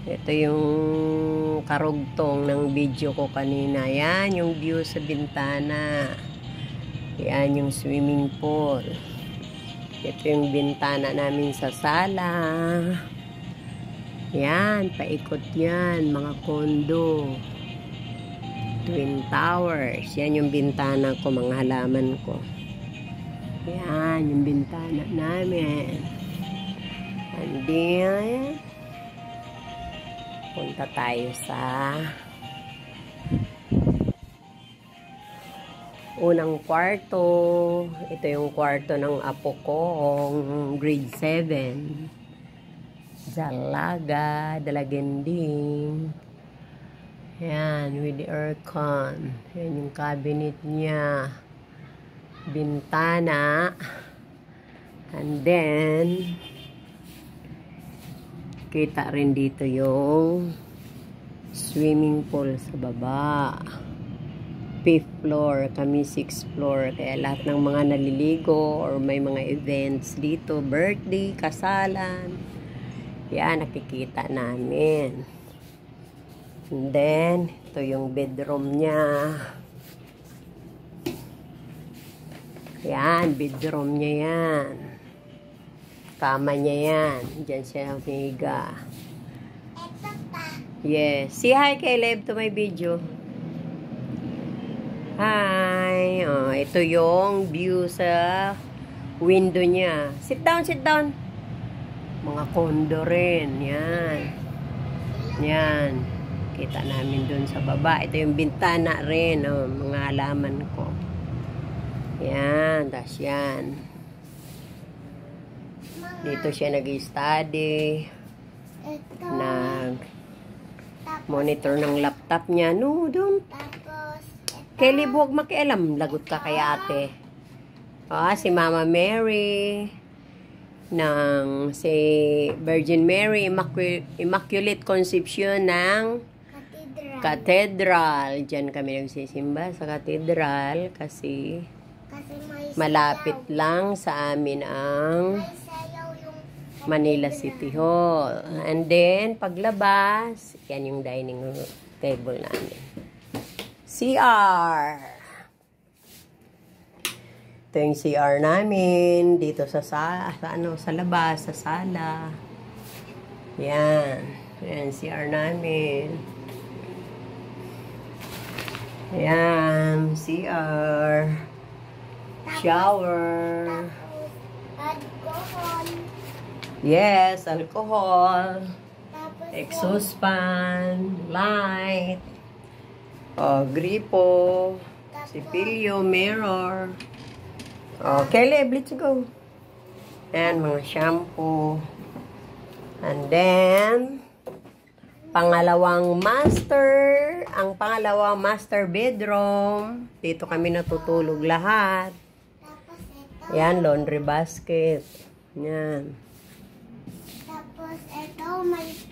Ito yung karugtong ng video ko kanina. Yan yung view sa bintana. Yan yung swimming pool. Ito yung bintana namin sa sala. Yan, paikot yan, mga kondo. Twin Towers. Yan yung bintana ko, mga halaman ko. Yan yung bintana namin. And then, punta tayo sa unang kwarto. Ito yung kwarto ng apo kong grade 7. Dalaga, dalagending. Yan, with the aircon. Yan yung cabinet niya. Bintana. And then, kita rin dito yung swimming pool sa baba. 5th floor, kami 6th floor. Kaya lahat ng mga naliligo or may mga events dito, birthday, kasalan, yan, nakikita namin. And then, ito yung bedroom niya. Yan, bedroom niya yan. Kama niya yan. Diyan siya humiga. Yes. Say hi, Caleb, to my video. Hi. Oh, ito yung view sa window niya. Sit down, sit down. Mga kondo rin. Yan. Yan. Kita namin dun sa baba. Ito yung bintana rin. Oh, mga halaman ko. Yan. Tas yan. Dito siya nag-study. Nag-monitor ng laptop niya. No, don't. Caleb, huwag makialam. Lagot ka kay ate. Si Mama Mary. Si Virgin Mary. Immaculate Conception ng Cathedral. Diyan kami nagsisimba sa Cathedral. Kasi malapit lang sa amin ang Manila City Hall. And then, paglabas, yan yung dining table namin. CR. Ito yung CR namin. Dito sa labas, sa sala. Yan. Yan, CR namin. Yan, CR. Shower. Yes, alcohol. Exhaust fan. Light. Gripo. Sipilyo. Mirror. Caleb, let's go. And mga shampoo. And then, ang pangalawang master bedroom. Dito kami natutulog lahat. Yan, laundry basket. Yan.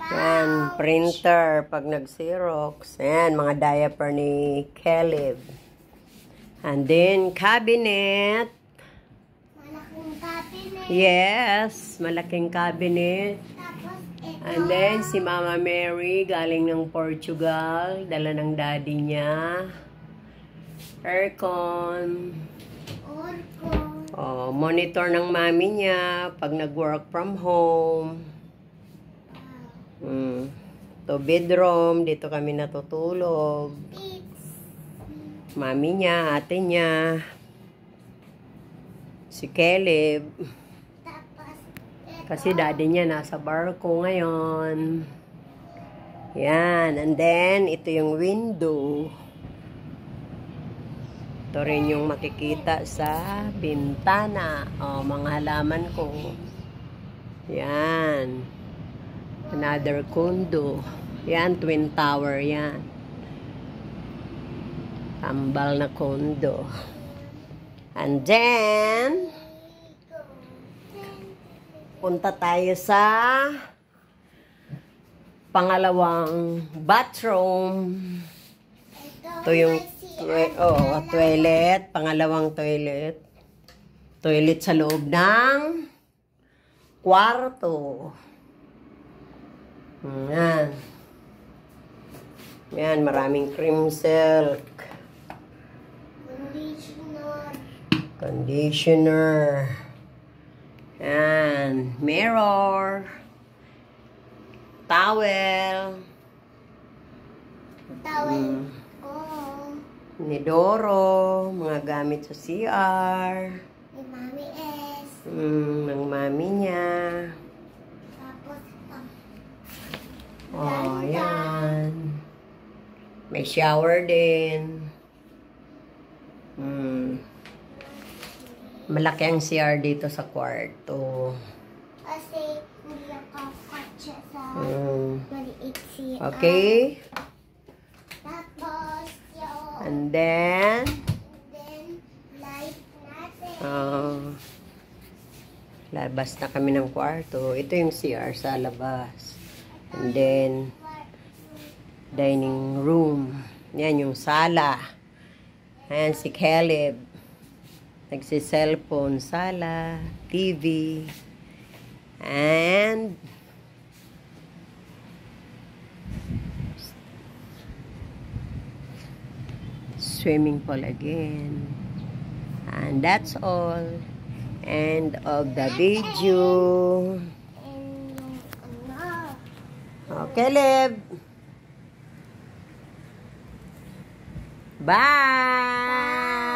Yan, printer pag nag-Xerox. Yan, mga diaper ni Caleb. And then, cabinet. Malaking cabinet. Yes, malaking cabinet. And then, si Mama Mary, galing ng Portugal. Dala ng daddy niya. Aircon. Monitor ng mami niya pag nag-work from home. Ito, bedroom. Dito kami natutulog. Mami niya, ate niya. Si Caleb. Kasi daddy niya nasa barko ngayon. Yan. And then, ito yung window. Ito rin yung makikita sa bintana. Mga halaman ko. Yan. Another condo. Yan, Twin Tower yan. Tambal na condo. And then, punta tayo sa pangalawang bathroom. Ito yung toilet. Pangalawang toilet. Toilet sa loob ng kwarto. Yan. Yan, maraming cream silk. Conditioner. Yan. Mirror. Towel. Inidoro. Mga gamit sa CR. Ni Mami S. Ng mami niya. Tapos, Oh, yan. May shower din. Malaki ang CR dito sa kwarto. kasi hindi nakakatsa sa maliit siya. Okay? Tapos, yung And then, light natin. labas na kami ng kwarto. Ito yung CR sa labas. And then, dining room. Yan yung sala. Ayan si Caleb. Nagsi-cellphone, sala, TV, and swimming pool again. And that's all. End of the video. And yung ano. Oh, Caleb. Bye!